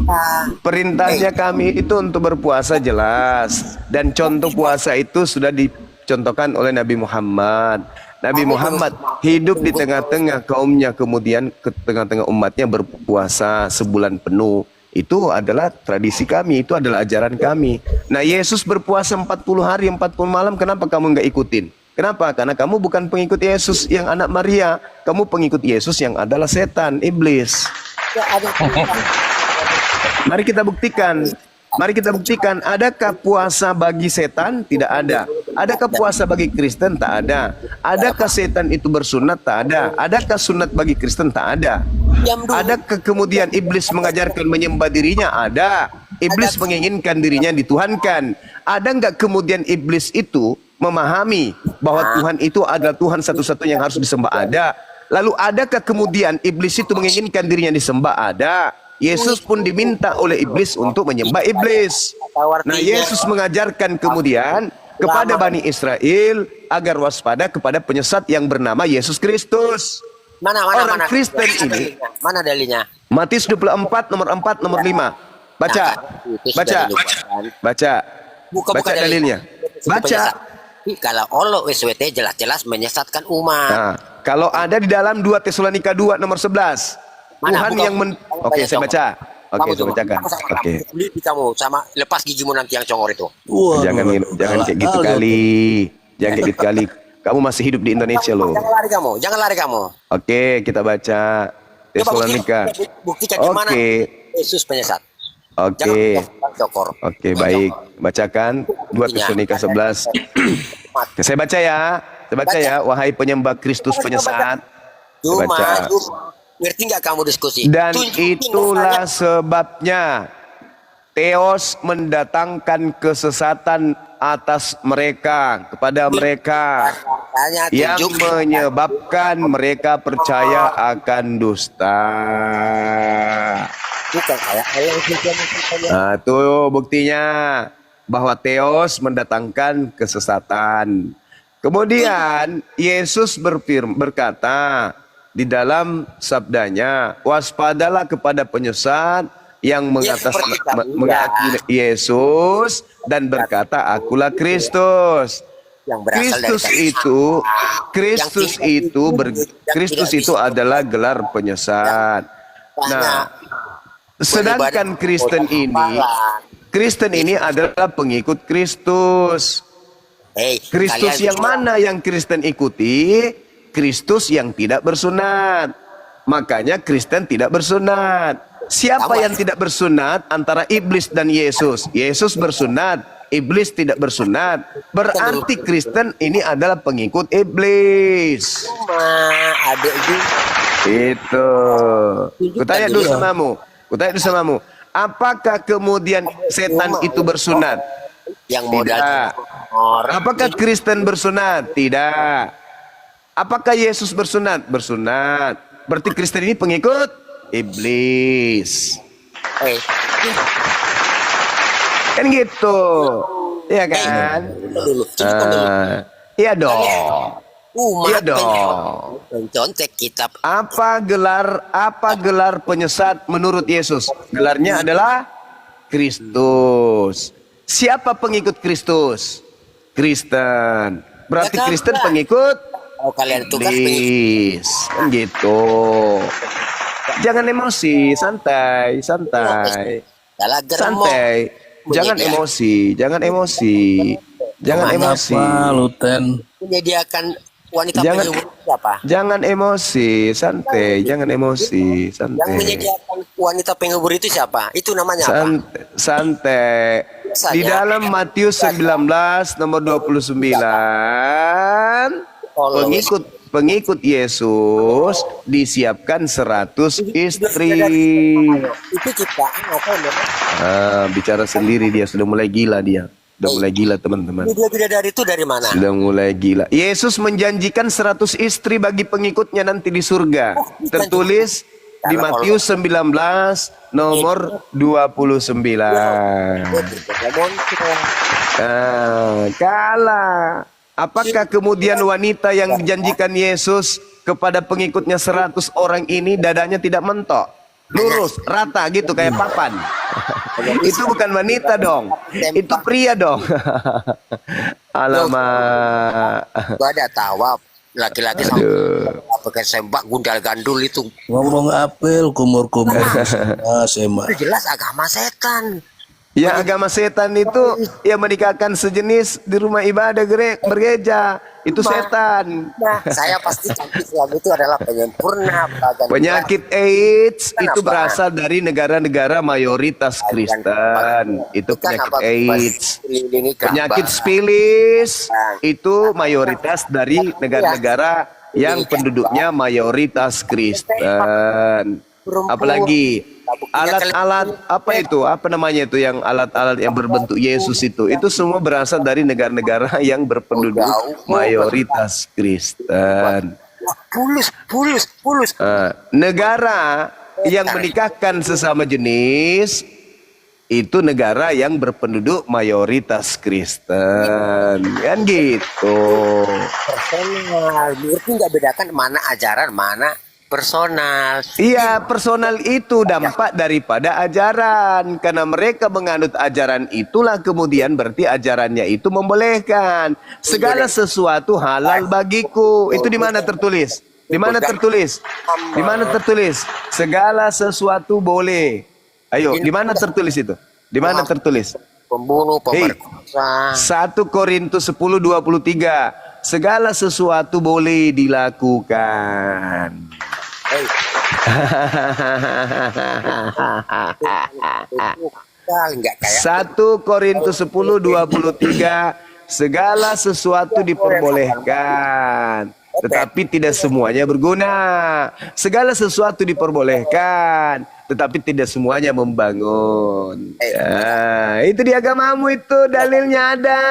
Perintahnya kami itu untuk berpuasa jelas, dan contoh puasa itu sudah dicontohkan oleh Nabi Muhammad. Nabi Muhammad hidup di tengah-tengah kaumnya, kemudian ke tengah-tengah umatnya berpuasa sebulan penuh. Itu adalah tradisi kami, itu adalah ajaran kami. Nah, Yesus berpuasa 40 hari 40 malam, kenapa kamu nggak ikutin? Kenapa? Karena kamu bukan pengikut Yesus yang anak Maria. Kamu pengikut Yesus yang adalah setan, iblis. Mari kita buktikan. Mari kita buktikan. Adakah puasa bagi setan? Tidak ada. Adakah puasa bagi Kristen? Tak ada. Adakah setan itu bersunat? Tak ada. Adakah sunat bagi Kristen? Tak ada. Adakah kemudian iblis mengajarkan menyembah dirinya? Ada. Iblis menginginkan dirinya dituhankan. Ada nggak kemudian iblis itu memahami bahwa Tuhan itu adalah Tuhan satu-satunya yang harus disembah? Ada. Lalu adakah kemudian iblis itu menginginkan dirinya disembah? Ada. Yesus pun diminta oleh iblis untuk menyembah iblis. Nah, Yesus mengajarkan kemudian kepada Bani Israel agar waspada kepada penyesat yang bernama Yesus Kristus. Orang Kristen ini. Mana dalilnya? Matius 24 nomor 4 nomor 5. Baca. Baca dalilnya. Baca. Kalau Allah SWT jelas-jelas menyesatkan umat. Nah, kalau ada di dalam 2 Tesalonika 2 nomor 11. Tuhan yang Oke, saya baca. Oke, saya bacakan. Oke. Kamu sama lepas gigimu nanti yang congor itu. Jangan kayak gitu kali. Jangan kayak gitu kali. Kamu masih hidup di Indonesia loh. Jangan lari kamu. Oke, kita baca Tesalonika. Buktikan di mana Yesus penyesat. Oke. Oke, baik. Bacakan 2 Tesalonika 11. Saya baca ya. Wahai penyembah Kristus penyesat. Baca. Ngerti nggak kamu diskusi? Dan itulah sebabnya Theos mendatangkan kesesatan atas mereka, kepada mereka, yang menyebabkan mereka percaya akan dusta. Nah, tuh buktinya bahwa Theos mendatangkan kesesatan. Kemudian Yesus berkata di dalam sabdanya, waspadalah kepada penyesat yang mengakui Yesus dan berkata, akulah Kristus. Kristus itu adalah gelar penyesat. Nah, sedangkan Kristen ini adalah pengikut Kristus. Kristus yang mana yang Kristen ikuti? Kristus yang tidak bersunat. Makanya Kristen tidak bersunat. Siapa yang tidak bersunat antara iblis dan Yesus? Yesus bersunat, iblis tidak bersunat. Berarti Kristen ini adalah pengikut iblis. Itu. Kutanya dulu samamu. Apakah kemudian setan itu bersunat? Yang modal. Apakah Kristen bersunat? Tidak. Apakah Yesus bersunat? Bersunat. Berarti Kristen ini pengikut iblis. Kan gitu. Iya kan? Iya dong. Iya dong. Contek kitab. Apa gelar penyesat menurut Yesus? Gelarnya adalah Kristus. Siapa pengikut Kristus? Kristen. Berarti Ya kan, Kristen Pak. pengikut Kalau kalian itu kan iblis. Kan gitu. Jangan emosi, santai, santai. adalah germo Santai. Jangan menyediakan, emosi, jangan emosi. Jangan emosi. Apa Luten? menyediakan wanita Jangan- penghibur itu siapa? Jangan emosi, santai, jangan emosi, Yang santai. menyediakan wanita penghibur itu siapa? Itu namanya apa? Santai. Di Biasanya- dalam Matius 19 nomor 29, pengikut Yesus disiapkan 100 istri. Itu ciptaan apa memang? Bicara sendiri dia, sudah mulai gila dia. Sudah mulai gila teman-teman. Dia bidadari itu dari mana? Sudah mulai gila. Yesus menjanjikan 100 istri bagi pengikutnya nanti di surga. Tertulis di Matius 19 nomor 29. Apakah kemudian wanita yang dijanjikan Yesus kepada pengikutnya 100 orang ini dadanya tidak mentok? Lurus, rata gitu kayak papan. Itu bukan wanita dong. Itu pria dong. Alamak. Gua ada tahu laki-laki sama pakai sembak gundal gandul itu. Ngomong apel kumur-kumur sema. Itu jelas agama setan. Ya agama setan itu ya menikahkan sejenis di rumah ibadah gereja. Itu setan. Nah, saya pastikan Islam itu adalah penyempurna beragam. Penyakit AIDS itu Kenapa? berasal dari negara-negara mayoritas Kristen. Itu Kan penyakit apa, AIDS. ini Penyakit gambar. spilis itu mayoritas dari negara-negara yang penduduknya mayoritas Kristen. Apalagi alat-alat apa itu? Apa namanya itu yang alat-alat yang berbentuk Yesus itu? Itu semua berasal dari negara-negara yang berpenduduk mayoritas Kristen. Pulus. Negara yang menikahkan sesama jenis itu negara yang berpenduduk mayoritas Kristen, kan gitu. Personal. Berarti nggak bedakan mana ajaran, mana personal. Iya, personal itu dampak daripada ajaran. Karena mereka menganut ajaran itulah kemudian berarti ajarannya itu membolehkan. Segala sesuatu halal bagiku. Itu di mana tertulis? Di mana tertulis? Di mana tertulis? Segala sesuatu boleh. Ayo, di mana tertulis itu? Di mana tertulis? Pembunuh, pemerkosa. 1 Korintus 10:23. Segala sesuatu boleh dilakukan. Enggak kayak 1 Korintus 10:23. Segala sesuatu diperbolehkan, tetapi tidak semuanya berguna. Segala sesuatu diperbolehkan, tetapi tidak semuanya membangun. Ya, itu di agamamu itu dalilnya ada.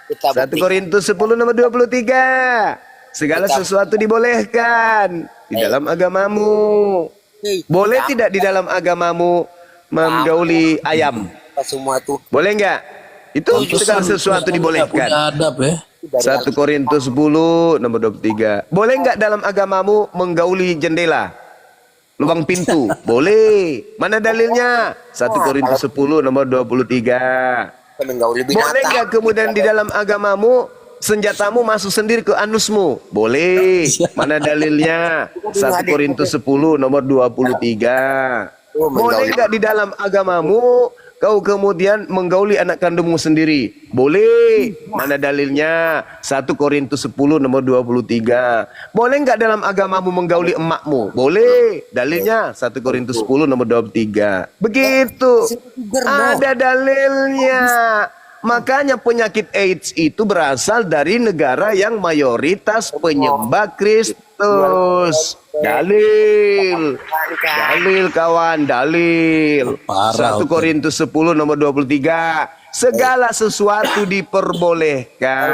1 Korintus 10 nomor 23. Segala sesuatu dibolehkan di dalam agamamu. Boleh tidak di dalam agamamu menggauli ayam? semua tuh. Boleh nggak? Itu segala sesuatu dibolehkan. Punya adab ya. 1 Korintus 10 nomor 23. Boleh nggak dalam agamamu menggauli jendela? Lubang pintu? Boleh. Mana dalilnya? 1 Korintus 10 nomor 23. Menggauli Boleh binatang. nggak kemudian di dalam agamamu senjatamu masuk sendiri ke anusmu? Boleh. Mana dalilnya? 1 Korintus 10 nomor 23. Boleh nggak di dalam agamamu kau kemudian menggauli anak kandungmu sendiri? Boleh. Mana dalilnya? 1 Korintus 10 nomor 23. Boleh nggak dalam agamamu menggauli emakmu? Boleh. Dalilnya 1 Korintus 10 nomor 23. Begitu. Ada dalilnya. Makanya penyakit AIDS itu berasal dari negara yang mayoritas penyembah Kristus. Dalil. Dalil kawan, dalil. 1 Korintus 10 nomor 23. Segala sesuatu diperbolehkan.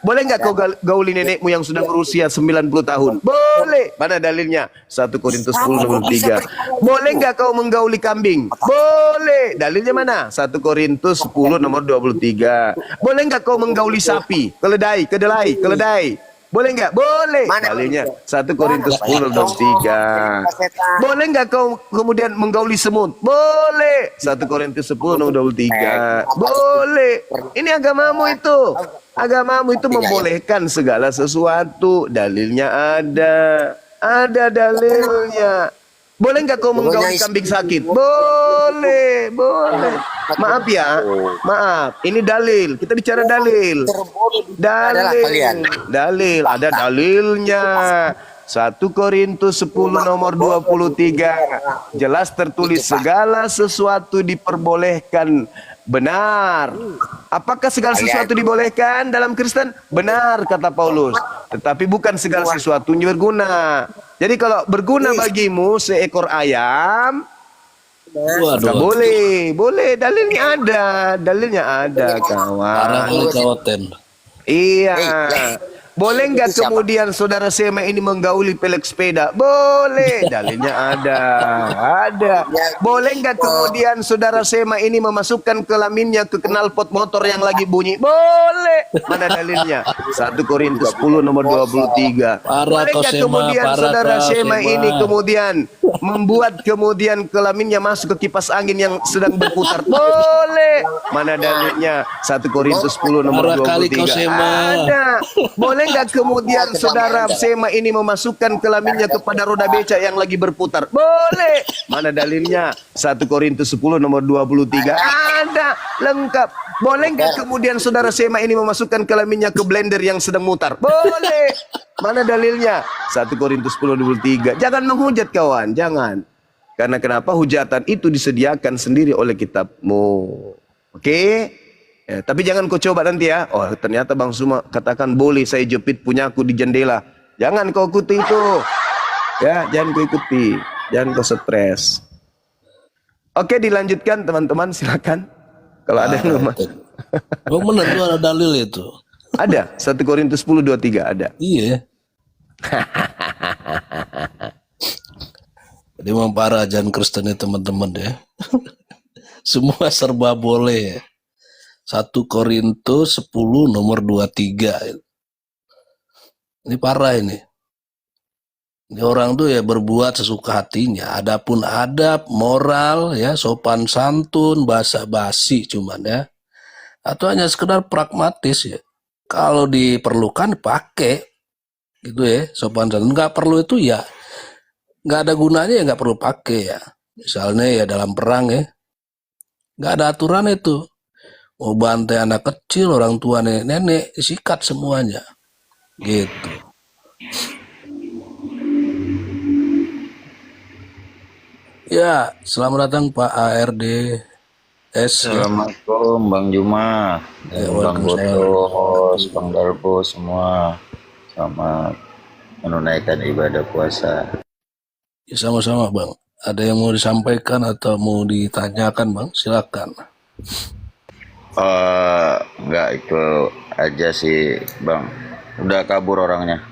Boleh nggak kau gauli nenekmu yang sudah berusia 90 tahun? Boleh. Mana dalilnya? 1 Korintus 10 nomor 3. Boleh nggak kau menggauli kambing? Boleh. Dalilnya mana? 1 Korintus 10 nomor 23. Boleh nggak kau menggauli sapi? Keledai. Boleh nggak? Boleh. Mana Dalilnya boleh? 1 Korintus 10 23. Boleh nggak kau kemudian menggauli semut? Boleh. 1 Korintus 10 23. Boleh. Ini agamamu itu. Agamamu itu membolehkan segala sesuatu. Dalilnya ada. Ada dalilnya. Boleh nggak kau menggauli kambing sakit? Boleh, boleh. Maaf ya, maaf. Ini dalil. Kita bicara dalil. Dalil, dalil. Ada dalilnya. 1 Korintus 10 nomor 23. Jelas tertulis segala sesuatu diperbolehkan. Benar. Apakah segala sesuatu dibolehkan dalam Kristen? Benar, kata Paulus. Tetapi bukan segala sesuatu berguna. Jadi kalau berguna bagimu seekor ayam, maka boleh, boleh. Dalilnya ada, Parah kali kawan. kawaten. Iya. Boleh nggak kemudian saudara Sema ini menggauli pelek sepeda? Boleh, dalilnya ada. Boleh nggak kemudian saudara Sema ini memasukkan kelaminnya ke knalpot motor yang lagi bunyi? Boleh. Mana dalilnya? 1 Korintus 10 nomor 23. Boleh nggak kemudian saudara Sema ini kemudian membuat kemudian kelaminnya masuk ke kipas angin yang sedang berputar? Boleh. Mana dalilnya? 1 Korintus 10 nomor 23. Ada. Boleh nggak kemudian saudara Sema ini memasukkan kelaminnya kepada roda beca yang lagi berputar? Boleh. Mana dalilnya? 1 Korintus 10 nomor 23. Ada. Lengkap. Boleh nggak kemudian saudara Sema ini memasukkan kelaminnya ke blender yang sedang mutar? Boleh. Mana dalilnya? 1 Korintus 10 23. Jangan menghujat kawan, jangan. Karena kenapa? Hujatan itu disediakan sendiri oleh kitabmu. Oke? Ya, tapi jangan kau coba nanti ya. Oh, ternyata Bang Suma katakan boleh saya jepit punyaku di jendela. Jangan kau ikuti itu. Ya, jangan kau ikuti. Jangan kau stres. Oke, dilanjutkan teman-teman, silakan. Kalau ada yang lemah. Oh benar tuh ada dalil itu. Ada, 1 Korintus 10 23 ada. Iya. Jadi memang para ajaran Kristen ya teman-teman ya. Semua serba boleh ya. 1 Korintus 10 nomor 23. Ini parah ini. Ini orang tuh ya berbuat sesuka hatinya. Adapun adab, moral, ya sopan santun, basa-basi cuman ya. Atau hanya sekedar pragmatis ya. Kalau diperlukan pakai gitu ya, sopan santun. Nggak perlu itu ya, nggak ada gunanya ya nggak perlu pakai ya. Misalnya ya dalam perang ya, nggak ada aturan itu. Mau bantai anak kecil, orang tua nenek, sikat semuanya. Gitu. Ya, selamat datang Pak ARD S. Assalamualaikum Bang Juma, Bang Boto, host, Bang Darbo semua. Selamat menunaikan ibadah puasa. Ya, sama-sama Bang. Ada yang mau disampaikan atau mau ditanyakan Bang? Silakan. Enggak, itu aja sih Bang. Udah kabur orangnya.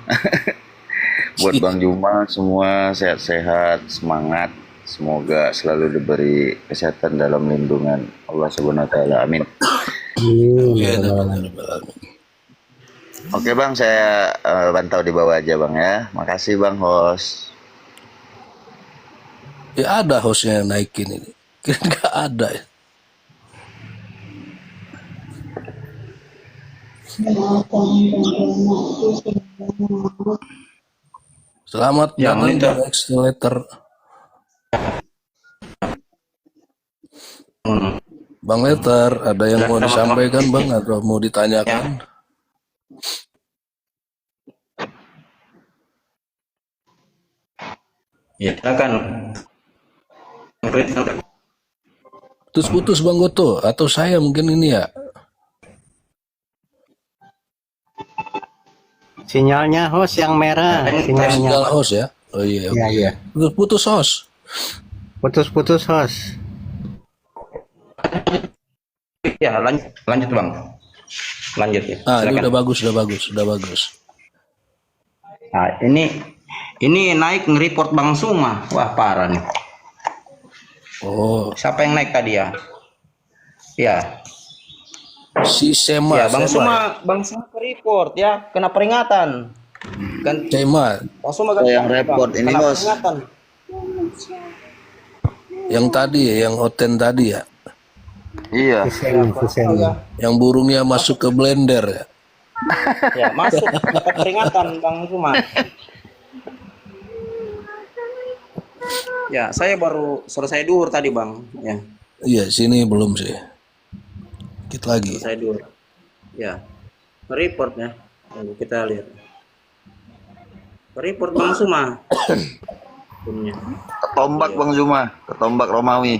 Buat Bang Juma semua sehat-sehat, semangat. Semoga selalu diberi kesehatan dalam lindungan Allah Subhanahu wa taala. Amin. Oke Bang, saya pantau di bawah aja Bang ya. Makasih Bang host. Ya ada hostnya yang naikin ini. Kira nggak ada ya. Selamat datang Bang Accelerator. Bang Letter, ada yang mau disampaikan Bang atau mau ditanyakan? Ya, silakan. Putus-putus Bang Goto atau saya mungkin ini ya. Sinyalnya host yang merah. Sinyal host ya. Oh iya. Iya, iya. Putus host. Putus-putus host. Ya, lanjut Bang. Lanjut ya. Ah, ini Silakan. udah bagus. Nah, ini naik nge-report Bang Suma. Wah, parah nih. Oh, Siapa yang naik tadi ya? Ya. si Sema. Ya, Bang Suma ke report ya, kena peringatan. Kan Cema, langsung makan Yang repot ini, kena Bos. peringatan. yang tadi ya, yang Oten tadi ya, Iya. yang burungnya masuk ke blender ya. Ya, masuk dapat peringatan Bang Suma. Ya, saya baru selesai duhur tadi, Bang. Ya, Iya, sini belum sih. Dikit lagi. selesai duhur. Ya. Report ya. Tunggu kita lihat. Report Bang Suma. Punya. Ketombak Bang Zuma, ketombak Romawi.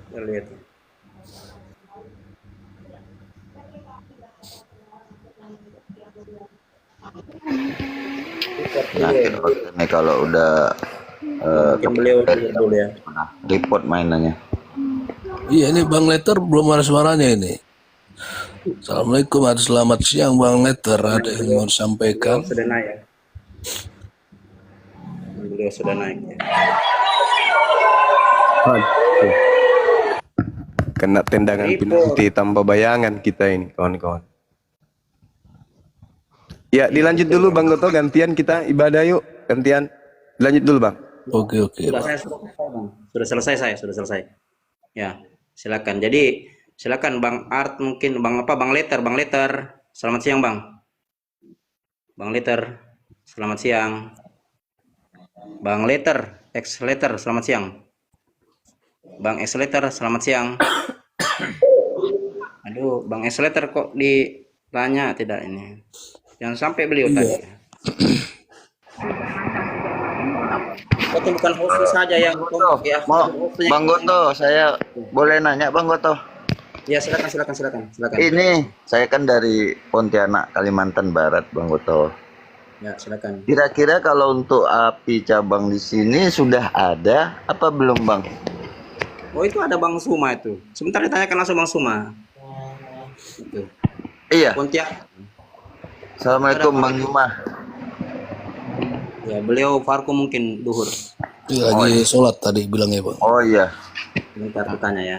Kita lihat. Penyakit ini kalau udah Mungkin beliau dulu ya. report mainannya. Iya, ini Bang Letter belum ada suaranya ini. Assalamualaikum, selamat siang Bang Letter. Ada yang mau disampaikan? Sudah naik ya. Beliau sudah naik ya. Kena tendangan penalti tambah bayangan kita ini, kawan-kawan. Ya, dilanjut dulu Bang Goto, gantian kita ibadah yuk, gantian. Lanjut dulu Bang. Oke, Sudah Bang. saya selesai, Bang. Sudah selesai saya, sudah selesai. Ya, silakan. Jadi silakan Bang Art, mungkin Bang Letter, Bang Letter. Selamat siang Bang. Bang Letter, selamat siang. Bang Letter, X Letter, selamat siang. Bang X Letter, selamat siang. Aduh, Bang X Letter kok ditanya tidak ini? Jangan sampai beliau tadi. Itu bukan host saja yang ya. Mau Bang Goto, saya boleh nanya Bang Goto? Ya, silakan. Ini saya kan dari Pontianak, Kalimantan Barat, Bang Goto. Ya, silakan. Kira-kira kalau untuk api cabang di sini sudah ada apa belum, Bang? Oh, itu ada Bang Suma itu. Sebentar ditanyakan langsung Bang Suma. Itu. Iya. Pontianak. Assalamualaikum Bang Zuma. Ya, beliau Farku mungkin duhur. Lagi sholat tadi bilangnya Bang. Oh iya. Bentar bertanya ya.